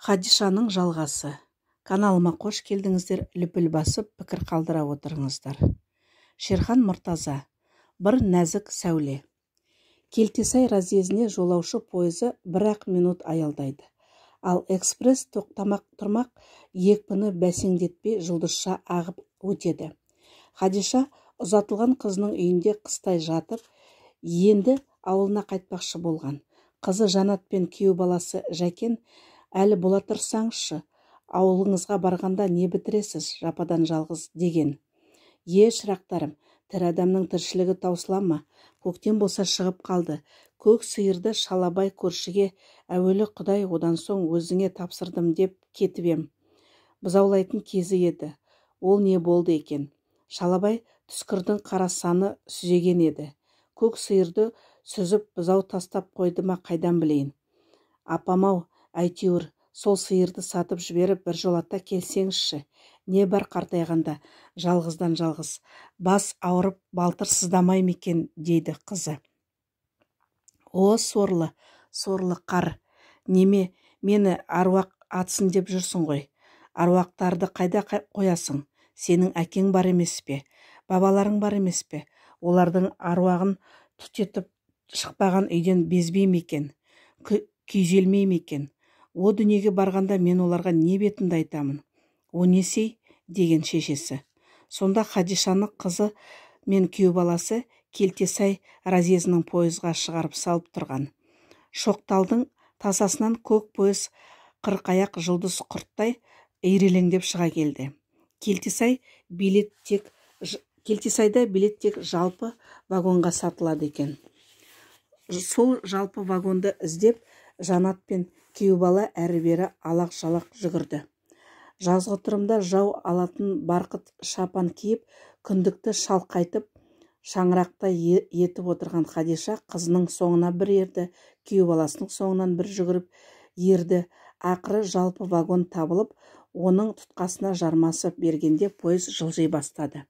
Хадишаның жалғасы. Каналыма қош келдіңіздер, лүпіл басып, пікір қалдыра отырыңыздар. Шерхан Мұртаза. Бір нәзік сәуле. Келтесай разъезіне жолаушы пойызы 1-ақ минут аялдайды. Ал экспресс тоқтамақ тұрмақ екпіні бәсеңдетпей жұлдызша ағып өтеді. Хадиша ұзатылған қызының үйінде қыстай жатып, енді ауылына қайтпақшы болған. Қызы Жанат пен күйеу баласы Жәкен, әлі бола тұрсаңызшы, ауылыңызға барғанда не бітіресіз, жападан жалғыз деген. Шырақтарым, тірі адамның тіршілігі таусыла ма? Көктем болса шығып қалды. Көк сиырды Шалабай көршіге әуелі Құдай, одан соң өзіңе тапсырдым деп кетіп ем. Бұзаулайтын кезі еді. Ол не болды екен? Шалабай түскірдің қарасаны сүзеген еді. Көк сиырды сүзіп бұзау тастап қойды ма, қайдан білейін? Апамау, әйтеуір сол сиырды сатып жіберіп біржолата келсеңізші. Не бар қартайғанда, жалғыздан жалғыз. Бас ауырып балтыр сыздамай ма екен, дейді қызы. О, сорлы қар. Неме, мені аруақ атсын деп жүрсің ғой. Аруақтарды қайда қоясың? Сенің әкең бар емес пе? Бабаларың бар емес пе? Олардың аруағын түтетіп шықпаған үйден безбей ме екен? Күйзелмей ме екен? О дүниеге барғанда мен оларға не бетімді айтамын? О несей? Деген шешесі. Сонда Хадишаны қызы мен күйеу баласы Келтесай разъезінің пойызға шығарып салып тұрған. Шоқталдың тасасынан көк пойыз қырқаяқ жұлдыз құрттай ирелеңдеп шыға келді. Келтесайда билет тек жалпы вагонға сатылады екен. Сол жалпы вагонды іздеп Жанат пен күйеу бала әрі-бері алақ-жалақ жүгірді. Жазғытұрымда жау алатын барқыт шапан киіп, күндікті шалқайтып, шаңырақта етіп отырған Хадиша қызының соңына бір ерді, күйеу баласының соңынан бір жүгіріп ерді. Ақыры жалпы вагон табылып, оның тұтқасына жармасып бергенде пойыз жылжи бастады.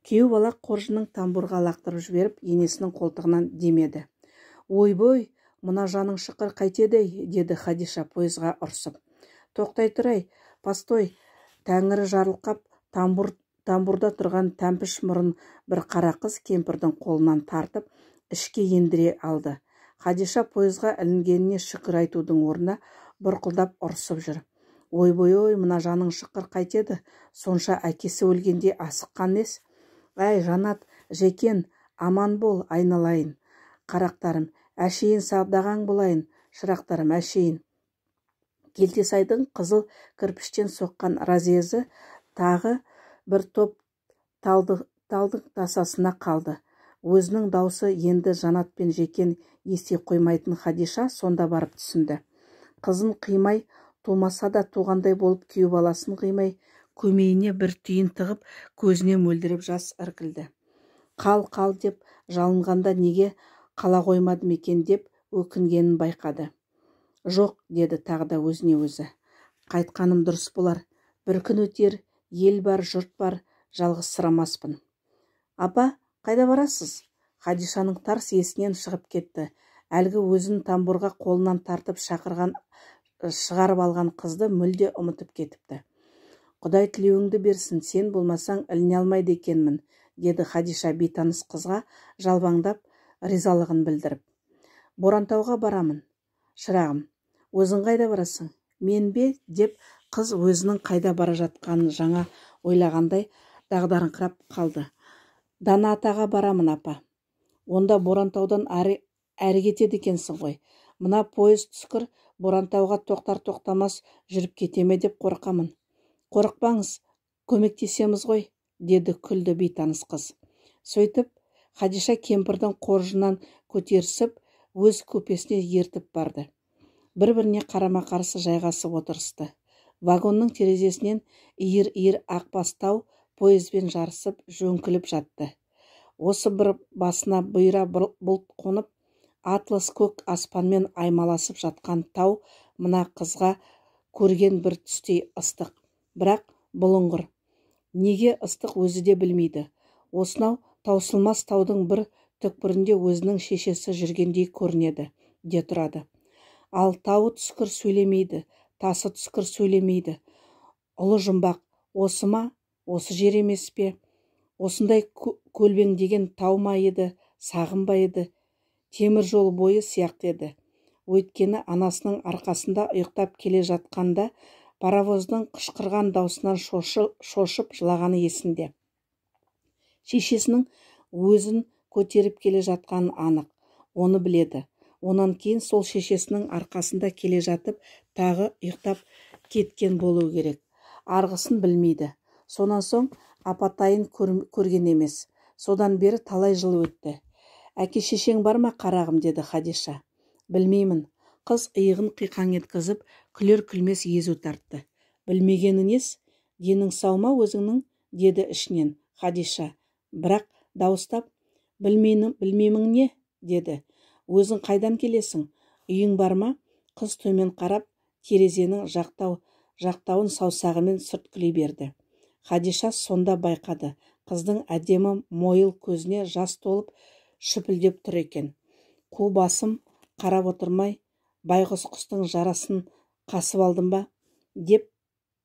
Күйеу бала қоржының тамбурға лақтырып жіберіп, енесінің қолтығынан демеді. Ойбой, мына жаның шықыр қайтеді, деді Хадиша пойызға ұрсып. Тоқтай тұрай, постой. Тәңірі жарылқап, тамбурда тұрған тәмпіш мұрын бір қара қыз кемпірдің қолынан тартып, ішке ендіре алды. Хадиша пойызға ілінгеніне шүкір айтудың орнына бұрқылдап ұрсып жүр. Ойбой, мына жаның шықыр қайтеді, сонша әкесі өлгенде асыққан нес? Әй, Жанат, Жекен, аман бол, айналайын. Қарақтарым, әшейін садағаң болайын, шырақтарым, әшейін. Келтесайдың қызыл кірпіштен соққан разъезі тағы бір топ талдың тасасына қалды. Өзінің даусы енді Жанат пен Жекен ести қоймайтын Хадиша сонда барып түсінді. Қызын қимай, тумаса да туғандай болып күйеу баласын қимай, көмейіне бір түйін тығып, көзіне мөлдіреп жас іркілді. Қал деп жалынғанда неге қала қоймадым екен деп өкінгенін байқады. Жоқ, деді тағы да өзіне өзі. Қайтқаным дұрыс болар. Бір күн өтер, ел бар, жұрт бар, жалғыз сұрамаспын. Апа, қайда барасыз? Хадишаның тарс есінен шығып кетті. Әлгі өзін тамбурға қолынан тартып шығарып алған қызды мүлде ұмытып кетіпті. Құдай тілеуіңді берсін, сен болмасаң іліне алмайды екенмін, деді Хадиша бейтаныс қызға жалбаңдап ризалығын білдіріп. Борантауға барамын. Шырағым, өзің қайда барасың? Мен бе? Деп қыз өзінің қайда бара жатқанын жаңа ойлағандай дағдарыңқырап қалды. Дана атаға барамын, апа. Онда Борантаудан әрі кетеді екенсің ғой. Мына пойыз түскір Борантауға тоқтар-тоқтамас жүріп кетеме деп қорқамын. Қорықпаңыз, көмектесеміз ғой, деді күлді бейтаныс қыз. Сөйтіп, Хадиша кемпірдің қоржынан көтерісіп, өз көпесіне ертіп барды. Бір-біріне қарама-қарсы жайғасып отырысты. Вагонның терезесінен иір-иір ақбастау пойызбен жарысып жөңкіліп жатты. Осы бір басына бұйра бұлт қонып, атлас көк аспанмен аймаласып жатқан тау мына қызға көрген бір түстей ыстық. Бірақ бұлыңғыр. Неге ыстық өзі де білмейді. Осынау таусылмас таудың бір түкпірінде өзінің шешесі жүргендей көрінеді, де тұрады. Ал тауы түскір сөйлемейді, тасы түскір сөйлемейді. Ұлы жұмбақ, осы ма, осы жер емес пе? Осындай көлбеңдеген тау ма еді, сағым ба еді? Темір жол бойы сияқты еді. Өйткені анасының арқасында ұйықтап келе жатқанда паровоздың қышқырған даусынан шошып жылағаны есінде. Шешесінің өзін көтеріп келе жатқаны анық, оны біледі. Онан кейін сол шешесінің арқасында келе жатып тағы ұйықтап кеткен болу керек. Арғысын білмейді. Сонан соң апатайын көрген емес. Содан бері талай жыл өтті. Әке шешең бар ма, қарағым, деді Хадиша. Білмеймін. Қыз иығын қиқаң еткізіп, күлер-күлмес езу тартты. Білмегені нес? Денің сау ма өзіңнің? Деді ішінен Хадиша. Бірақ дауыстап, білмеймін не? Деді. Өзің қайдан келесің? Үйің бар ма? Қыз төмен қарап, терезенің жақтауын саусағымен сүрткілей берді. Хадиша сонда байқады. Қыздың әдемі мойыл көзіне жас толып шүпілдеп тұр екен. Қу басым қарап отырмай, байғұс құстың жарасын қасып алдым ба? Деп,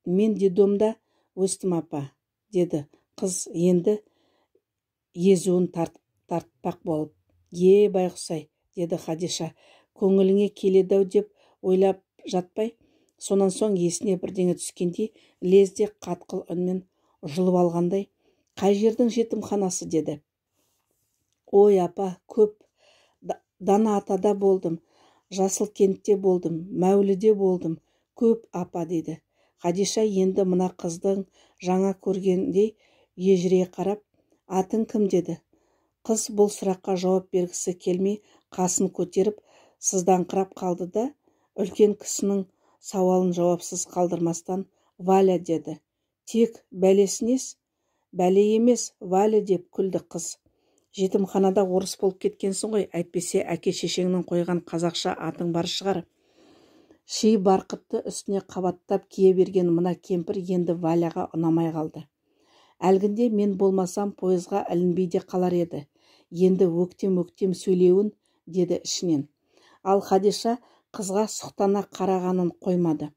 мен детдомда өстім апа, деді қыз енді езуін тартпақ болып. Байғұс-ай, деді Хадиша, көңіліңе келеді-ау деп ойлап жатпай, сонан соң есіне бірдеңе түскендей лезде қатқыл үнмен жұлып алғандай, қай жердің жетімханасы, деді. Ой апа, көп. Дана атада болдым, Жасылкентте болдым, Мәуліде болдым, көп апа, деді. Хадиша енді мына қыздың жаңа көргендей ежірейе қарап, атың кім, деді. Қыз бұл сұраққа жауап бергісі келмей қасын көтеріп сыздаңқырап қалды да, үлкен кісінің сауалын жауапсыз қалдырмастан Валя, деді. Тек бәлесінес? Бәле емес, Валя, деп күлді қыз. Жетімханада орыс болып кеткенсің ғой, әйтпесе әке шешеңнің қойған қазақша атың бар шығар. Ши барқытты үстіне қабаттап кие берген мына кемпір енді Валяға ұнамай қалды. Әлгінде мен болмасам пойызға ілінбей де қалар еді. Енді өктем сөйлеуін, деді ішінен. Ал Хадиша қызға сұқтана қарағанын қоймады.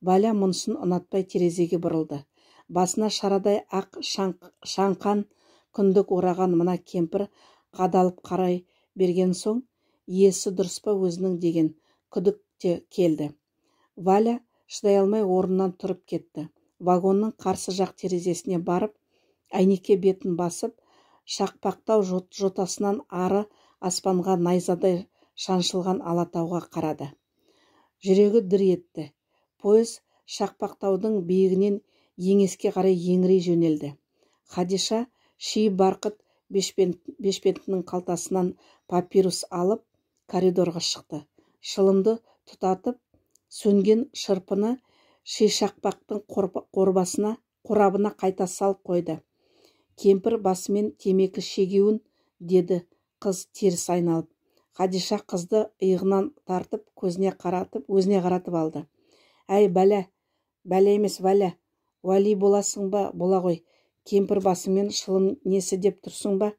Валя мұнысын ұнатпай терезеге бұрылды. Басына шарадай ақ шаңқан күндік ораған мына кемпір қадалып қарай берген соң, есі дұрыс па өзінің деген күдік те келді. Валя шыдай алмай орнынан тұрып кетті. Вагонның қарсы жақ терезесіне барып, әйнекке бетін басып, шақпақтау жотасынан ары аспанға найзадай шаншылған алатауға қарады. Жүрегі дір етті. Пойыз шақпақтаудың биігінен еңеске қарай еңірей жөнелді. Хадиша ши барқыт бешпентінің қалтасынан папирус алып коридорға шықты. Шылымды тұтатып, сөнген шырпыны шишақпақтың қорабына қайта салып қойды. Кемпір басымен темекі шегеуін, деді қыз теріс айналып. Хадиша қызды иығынан тартып, өзіне қаратып алды. Әй, бәлә емес, Валя, Уәли боласың ба, бола ғой. Кемпір басымен шылым несі деп тұрсың ба?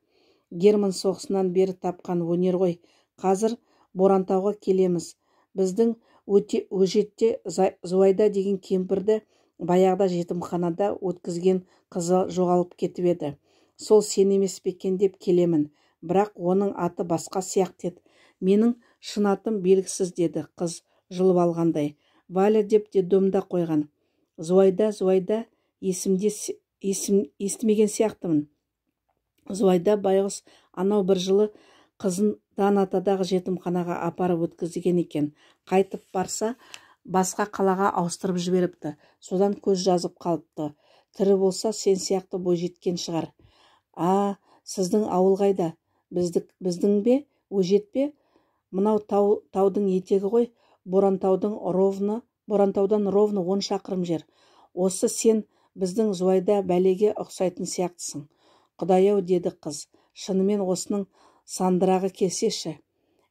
Герман соғысынан бері тапқан өнер ғой. Қазір Борантауға келеміз. Біздің өжетте Зуайда деген кемпірді баяғыда жетімханада өткізген қызы жоғалып кетіп еді. Сол сен емес пе екен деп келемін. Бірақ оның аты басқа сияқты еді. Менің шын атым белгісіз, деді қыз жұлып алғандай. Валя деп детдомда қойған. Зуайда, естімеген сияқтымын. Зуайда байғұс анау бір жылы қызын Данатадағы жетімханаға апарып өткізген екен. Қайтып барса, басқа қалаға ауыстырып жіберіпті. Содан көз жазып қалыпты. Тірі болса сен сияқты бойжеткен шығар. Сіздің ауыл қайда? Біздің бе? Өжет пе? Мынау таудың етегі ғой. Борантаудан ровно 10 шақырым жер. Осы сен біздің Зуайда бәлеге ұқсайтын сияқтысың. Құдай-ау, деді қыз. Шынымен осының сандырағы келсеші.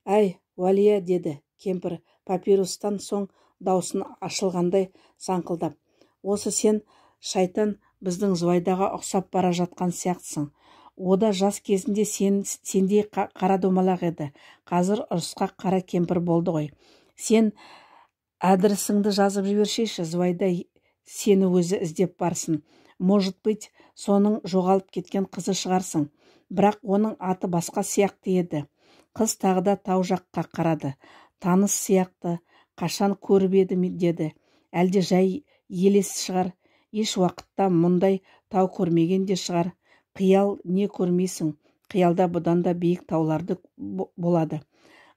Әй, Уәлия, деді кемпір папирустан соң даусын ашылғандай саңқылдап. Осы сен, шайтан, біздің Зуайдаға ұқсап бара жатқан сияқтысың. Ода жас кезінде сендей қара домалақ еді. Қазір ұрысқа қара кемпір болды ғой. Сен Адресіңді жазып жібершейші, Зуайда сені өзі іздеп барсын. Может быть, соның жоғалып кеткен қызы шығарсың. Бірақ оның аты басқа сияқты еді. Қыз тағы да тау жаққа қарады. Таныс сияқты, қашан көріп еді деді. Әлде жай елес шығар. Еш уақытта мұндай тау көрмеген де шығар. Қиял не көрмейсің. Қиялда бұдан да биік тауларды болады.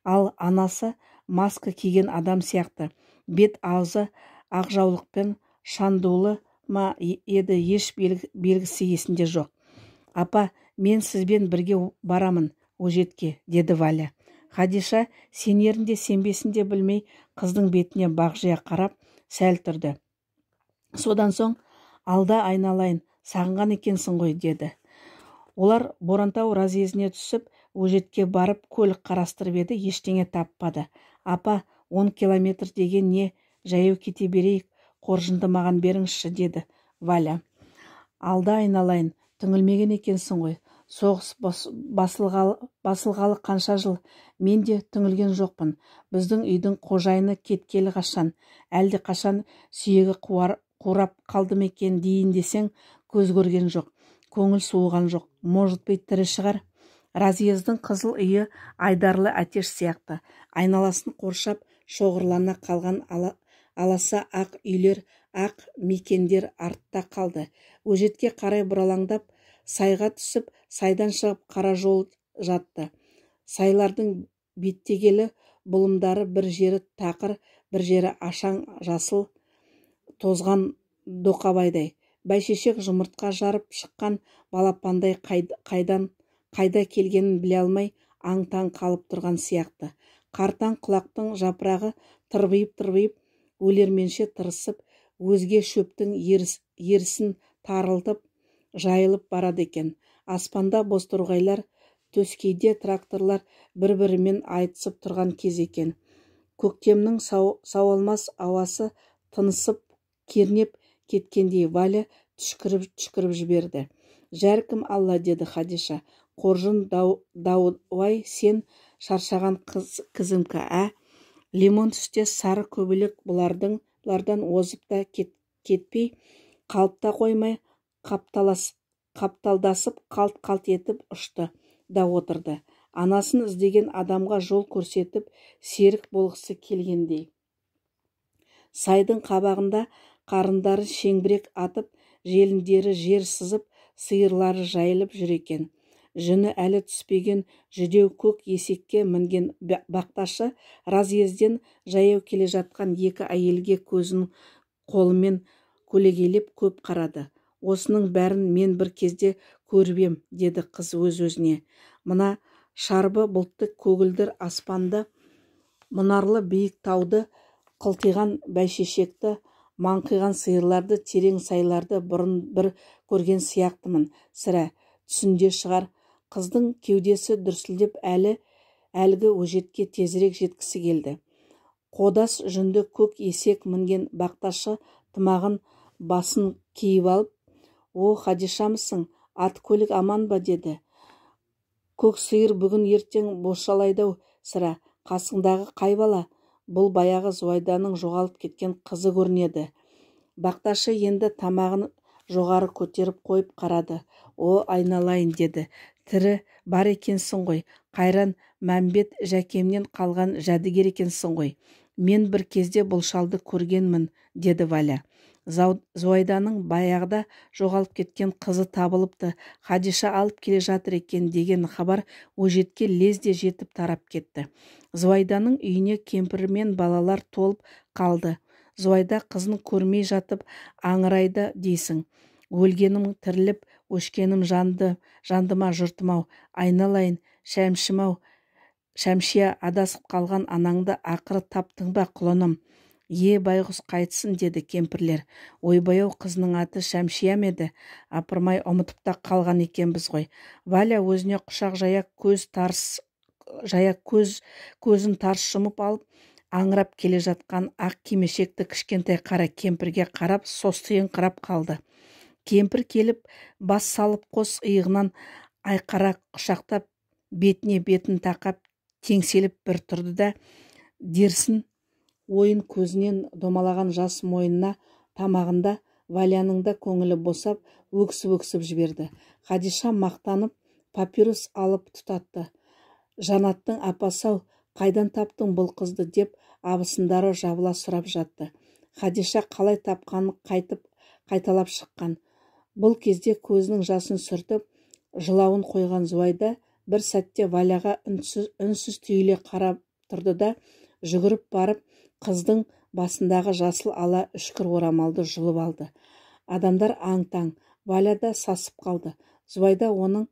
Ал анасы маска киген адам сияқты. Бет аузы ақ жаулықпен шандулы ма еді, еш белгісі есінде жоқ. Апа, мен сізбен бірге барамын өжетке, деді Валя. Хадиша сенерінде сенбесінде білмей қыздың бетіне бағжия қарап сәл тұрды. Содан соң, алда айналайын, сағынған екенсің ғой, деді. Олар Борантау разъезіне түсіп, өжетке барып көлік қарастырып еді, ештеңе таппады. Апа, 10 километр деген не, жаяу кете берейік, қоржынды маған беріңізші, деді Валя. Алда айналайын, түңілмеген екенсің ғой. Соғыс басылғалы қанша жыл, мен де түңілген жоқпын. Біздің үйдің қожайыны кеткелі қашан, әлде қашан сүйегі қурап қалды ма екен дейін десең, көз көрген жоқ, көңіл суыған жоқ. Может быть, тірі шығар. Разъездің қызыл үйі айдарлы әтеш сияқты, айналасын қоршап шоғырлана қалған аласа ақ үйлер, ақ мекендер артта қалды. Өжетке қарай бұралаңдап, сайға түсіп, сайдан шығып қара жол жатты. Сайлардың беттегелі бұлымдары бір жері тақыр, бір жері ашаң жасыл тозған доқабайдай. Бәйшешек жұмыртқа жарып шыққан балапандай қайда келгенін біле алмай аң-таң қалып тұрған сияқты. Қартаң құлақтың жапырағы тырбиып, өлерменше тырысып, өзге шөптің ерісін тарылтып, жайылып барады екен. Аспанда бозторғайлар, төскейде тракторлар бір-бірімен айтысып тұрған кез екен. Көктемнің сауалмас ауасы тынысып, кернеп кеткендей Валя түшкіріп жіберді. Жәркім Алла, деді Хадиша. Қоржын дауай, сен шаршаған қызымка, Лимон түстес сары көбелек бұлардан озып та кетпей, қалыпта қоймай, қапталдасып, қалт-қалт етіп ұшты да отырды. Анасын іздеген адамға жол көрсетіп, серік болғысы келгендей. Сайдың қабағында қарындары шеңбірек атып, желіндері жер сызып, сиырлары жайылып жүр екен. Жүні әлі түспеген жүдеу көк есекке мінген бақташы разъезден жаяу келе жатқан екі әйелге көзін қолымен көлегейлеп көп қарады. Осының бәрін мен бір кезде көріп ем, деді қыз өз-өзіне. Мына шарбы бұлтты көгілдір аспанды, мұнарлы биік тауды, қылтиған бәйшешекті, маңқиған сиырларды, терең сайларды бұрын бір көрген сияқтымын. Сірә түсінде шығар. Қыздың кеудесі дүрсілдеп әлгі өжетке тезірек жеткісі келді. Қодас жүнді көк есек мінген бақташы тымағын басын киіп алып, «О, Хадишамысың, ат көлік аман ба?» деді. «Көк сиыр бүгін ертең бошалайдау, сірә, қасыңдағы қай бала?» Бұл баяғы Зуайданың жоғалып кеткен қызы көрінеді. Бақташы енді тамағын жоғары көтеріп қойып қарады. «О, айналайын», деді. «Тірі бар екенсің ғой, қайран Мәмбет жәкемнен қалған жәдігер екенсің ғой. Мен бір кезде бұл шалды көргенмін», деді Валя. Зуайданың баяғыда жоғалып кеткен қызы табылыпты, Хадиша алып келе жатыр екен деген хабар өжетке лезде жетіп тарап кетті. Зуайданың үйіне кемпір мен балалар толып қалды. Зуайда қызын көрмей жатып аңырайды дейсің. Өлгенім тіріліп, өшкенім жандыма жұртым-ау, айналайын, шәмшім-ау, Шәмшия, адасып қалған анаңды ақыры таптың ба, құлыным? Байғұс қайтсын, деді кемпірлер. Ойбай-ау, қызының аты Шәмшия ме еді? Апырмай, ұмытып та қалған екенбіз ғой. Валя өзіне құшақ көзін тарс жұмып алып, аңырап келе жатқан ақ кимешекті кішкентай қара кемпірге қарап состиыңқырап қалды. Кемпір келіп, бас салып қос иығынан айқара құшақтап, бетіне бетін тақап, теңселіп бір тұрды да, дерсін ойын көзінен домалаған жас мойнына, тамағында Валяның да көңілі босап, өксіп жіберді. Хадиша мақтанып папирос алып тұтатты. Жанаттың апасы-ау, қайдан таптың бұл қызды деп абысындары жабыла сұрап жатты. Хадиша қалай тапқанын қайталап шыққан. Бұл кезде көзінің жасын сүртіп, жылауын қойған Зуайда бір сәтте Валяға үнсіз түйіле қарап тұрды да, жүгіріп барып, қыздың басындағы жасыл ала үшкір орамалды жұлып алды. Адамдар аң-таң, Валя да сасып қалды. Зуайда оның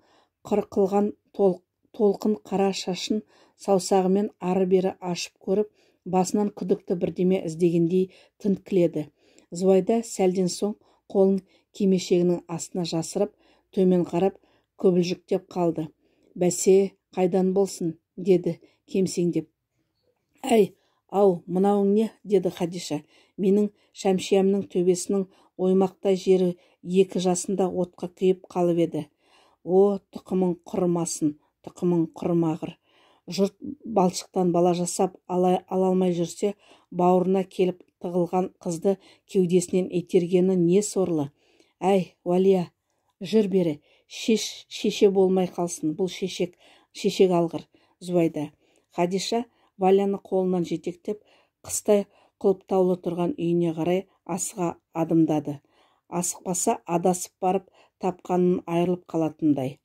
қырқылған толқын қара шашын саусағымен ары-бері ашып көріп, басынан күдікті бірдеме іздегендей тінткіледі. Зуайда сәлден соң қолын кимешегінің астына жасырып, төмен қарап, көбілжіктеп қалды. «Бәсе, қайдан болсын?» деді кемсеңдеп. «Әй, ау, мынауың не?» деді Хадиша. «Менің шәмшиямның төбесінің оймақтай жері 2 жасында отқа күйіп қалып еді». «О, тұқымың құрымасын, тұқымың құрымағыр. Жұрт балшықтан бала жасап ала алмай жүрсе, бауырына келіп тығылған қызды кеудесінен етергені не сорлы? Әй, Уалия, жүр бері, шеше болмай қалсын, бұл шешек алғыр». Зуайда. Хадиша Валяны қолынан жетектеп, қыстай құлыптаулы тұрған үйіне қарай асыға адымдады. Асықпаса адасып барып тапқанын айырылып қалатындай.